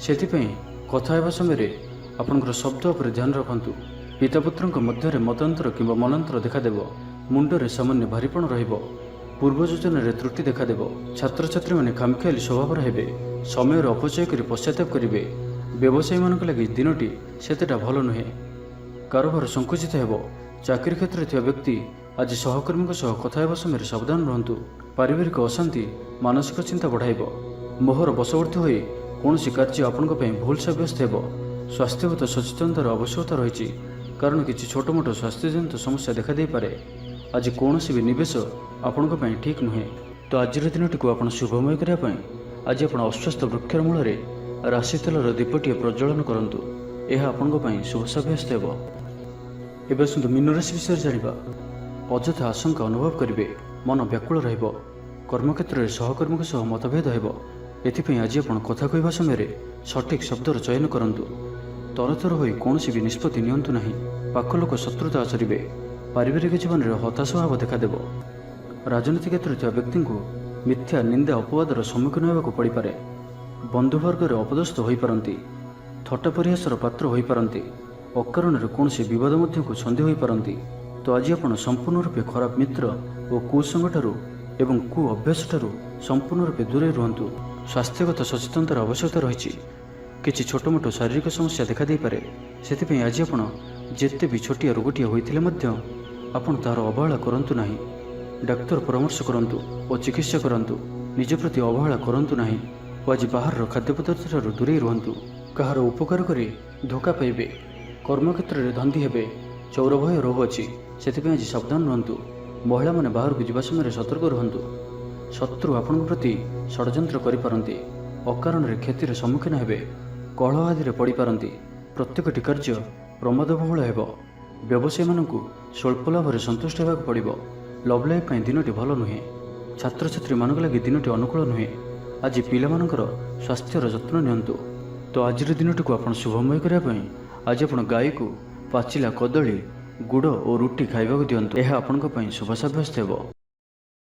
ସେଥିପାଇଁ କଥା ହେବା ସମୟରେ ଆପଣଙ୍କର ଶବ୍ଦ ଉପରେ ଧ୍ୟାନ ରଖନ୍ତୁ। ପିତାପୁତ୍ରଙ୍କ ମଧ୍ୟରେ ମତାନ୍ତର କିମ୍ବା ମନାନ୍ତର ଦେଖାଦେବ। ମୁଣ୍ଡରେ ସାମାନ୍ୟ ଭାରିପଣ ରହିବ। ପୂର୍ବ ଯୋଜନାରେ ତ୍ରୁଟି ଦେଖାଦେବ। ଛାତ୍ରଛାତ୍ରୀମାନେ ଖାମଖିଆଲି ସ୍ୱଭାବର ହେବେ। ସମୟର ଅପଚୟ କରି ପଶ୍ଚାତାପ କରିବେ। ବ୍ୟବସାୟୀମାନଙ୍କ ଲାଗି ଦିନଟି ସେତେଟା ଭଲ ନୁହେଁ। କାରବାର ସଙ୍କୁଚିତ ହେବ। ଚାକିରି କ୍ଷେତ୍ରରେ ଥିବା ବ୍ୟକ୍ତି ଆଜି ସହକର୍ମୀଙ୍କ ସହ କଥା ହେବା ସମୟରେ ସାବଧାନ ରୁହନ୍ତୁ। ପାରିବାରିକ ଅଶାନ୍ତି ମାନସିକ ଚିନ୍ତା ବଢ଼ାଇବ। ମୋହର ବଶବର୍ତ୍ତୀ ହୋଇ କୌଣସି କାର୍ଯ୍ୟ ଆପଣଙ୍କ ପାଇଁ ଭୁଲ ସାବ୍ୟସ୍ତ ହେବ। ସ୍ୱାସ୍ଥ୍ୟଗତ ସଚେତନତାର ଆବଶ୍ୟକତା ରହିଛି, କାରଣ କିଛି ଛୋଟମୋଟ ସ୍ୱାସ୍ଥ୍ୟଜନିତ ସମସ୍ୟା ଦେଖାଦେଇପାରେ। ଆଜି କୌଣସି ବି ନିବେଶ ଆପଣଙ୍କ ପାଇଁ ଠିକ୍ ନୁହେଁ। ତ ଆଜିର ଦିନଟିକୁ ଆପଣ ଶୁଭମୟ କରିବା ପାଇଁ ଆଜି ଆପଣ ଅଶ୍ୱସ୍ଥ ବୃକ୍ଷର ମୂଳରେ ରାଶି ତେଲର ଦୀପଟିଏ ପ୍ରଜ୍ୱଳନ କରନ୍ତୁ। ଏହା ଆପଣଙ୍କ ପାଇଁ ଶୁଭ ସାବ୍ୟସ୍ତ ହେବ। ଏବେ ଆସନ୍ତୁ ମୀନ ରାଶି ବିଷୟରେ ଜାଣିବା। ଅଯଥା ଆଶଙ୍କା ଅନୁଭବ କରିବେ। ମନ ବ୍ୟାକୁଳ ରହିବ। କର୍ମକ୍ଷେତ୍ରରେ ସହକର୍ମୀଙ୍କ ସହ ମତଭେଦ ହେବ। ଏଥିପାଇଁ ଆଜି ଆପଣ କଥା କହିବା ସମୟରେ ସଠିକ୍ ଶବ୍ଦର ଚୟନ କରନ୍ତୁ। ତରତର ହୋଇ କୌଣସି ବି ନିଷ୍ପତ୍ତି ନିଅନ୍ତୁ ନାହିଁ। ପାଖ ଲୋକ ଶତ୍ରୁତା ଆଚରିବେ। ପାରିବାରିକ ଜୀବନରେ ହତାଶ ଭାବ ଦେଖାଦେବ। ରାଜନୀତି କ୍ଷେତ୍ରରେ ଥିବା ବ୍ୟକ୍ତିଙ୍କୁ ମିଥ୍ୟା ନିନ୍ଦା ଅପବାଦର ସମ୍ମୁଖୀନ ହେବାକୁ ପଡ଼ିପାରେ। ବନ୍ଧୁବର୍ଗରେ ଅପଦସ୍ଥ ହୋଇପାରନ୍ତି। ଥଟ୍ଟା ପରିହାସର ପାତ୍ର ହୋଇପାରନ୍ତି। ଅକାରଣରେ କୌଣସି ବିବାଦ ମଧ୍ୟକୁ ଛନ୍ଦି ହୋଇପାରନ୍ତି। ତ ଆଜି ଆପଣ ସମ୍ପୂର୍ଣ୍ଣ ରୂପେ ଖରାପ ମିତ୍ର ଓ କୁସଙ୍ଗଠାରୁ ଏବଂ କୁ ଅଭ୍ୟାସଠାରୁ ସମ୍ପୂର୍ଣ୍ଣ ରୂପେ ଦୂରେଇ ରୁହନ୍ତୁ। ସ୍ୱାସ୍ଥ୍ୟଗତ ସଚେତନତାର ଆବଶ୍ୟକତା ରହିଛି। କିଛି ଛୋଟମୋଟ ଶାରୀରିକ ସମସ୍ୟା ଦେଖାଦେଇପାରେ। ସେଥିପାଇଁ ଆଜି ଆପଣ ଯେତେ ବି ଛୋଟିଆ ରୋଗଟିଏ ହୋଇଥିଲେ ମଧ୍ୟ ଆପଣ ତାହାର ଅବହେଳା କରନ୍ତୁ ନାହିଁ। ଡାକ୍ତର ପରାମର୍ଶ କରନ୍ତୁ ଓ ଚିକିତ୍ସା କରନ୍ତୁ। ନିଜ ପ୍ରତି ଅବହେଳା କରନ୍ତୁ ନାହିଁ ଓ ଆଜି ବାହାରର ଖାଦ୍ୟପଦାର୍ଥଠାରୁ ଦୂରେଇ ରୁହନ୍ତୁ। କାହାର ଉପକାର କରି ଧୋକା ପାଇବେ। କର୍ମକ୍ଷେତ୍ରରେ ଧନ୍ଦୀ ହେବେ। ଚୌର ଭୟ ରହୁଅଛି। ସେଥିପାଇଁ ଆଜି ସାବଧାନ ରୁହନ୍ତୁ। ମହିଳାମାନେ ବାହାରକୁ ଯିବା ସମୟରେ ସତର୍କ ରୁହନ୍ତୁ। ଶତ୍ରୁ ଆପଣଙ୍କ ପ୍ରତି ଷଡ଼ଯନ୍ତ୍ର କରିପାରନ୍ତି। ଅକାରଣରେ କ୍ଷତିର ସମ୍ମୁଖୀନ ହେବେ। କଳହ ଆଦିରେ ପଡ଼ିପାରନ୍ତି। ପ୍ରତ୍ୟେକଟି କାର୍ଯ୍ୟ ପ୍ରମାଦବହୁଳ ହେବ। ବ୍ୟବସାୟୀମାନଙ୍କୁ ସ୍ୱଳ୍ପ ଲାଭରେ ସନ୍ତୁଷ୍ଟ ହେବାକୁ ପଡ଼ିବ। ଲଭ୍ ଲାଇଫ୍ ପାଇଁ ଦିନଟି ଭଲ ନୁହେଁ। ଛାତ୍ରଛାତ୍ରୀମାନଙ୍କ ଲାଗି ଦିନଟି ଅନୁକୂଳ ନୁହେଁ। ଆଜି ପିଲାମାନଙ୍କର ସ୍ୱାସ୍ଥ୍ୟର ଯତ୍ନ ନିଅନ୍ତୁ। ତ ଆଜିର ଦିନଟିକୁ ଆପଣ ଶୁଭମୟ କରିବା ପାଇଁ ଆଜି ଆପଣ ଗାଈକୁ ପାଚିଲା କଦଳୀ, ଗୁଡ଼ ଓ ରୁଟି ଖାଇବାକୁ ଦିଅନ୍ତୁ। ଏହା ଆପଣଙ୍କ ପାଇଁ ଶୁଭ ସାବ୍ୟସ୍ତ ହେବ।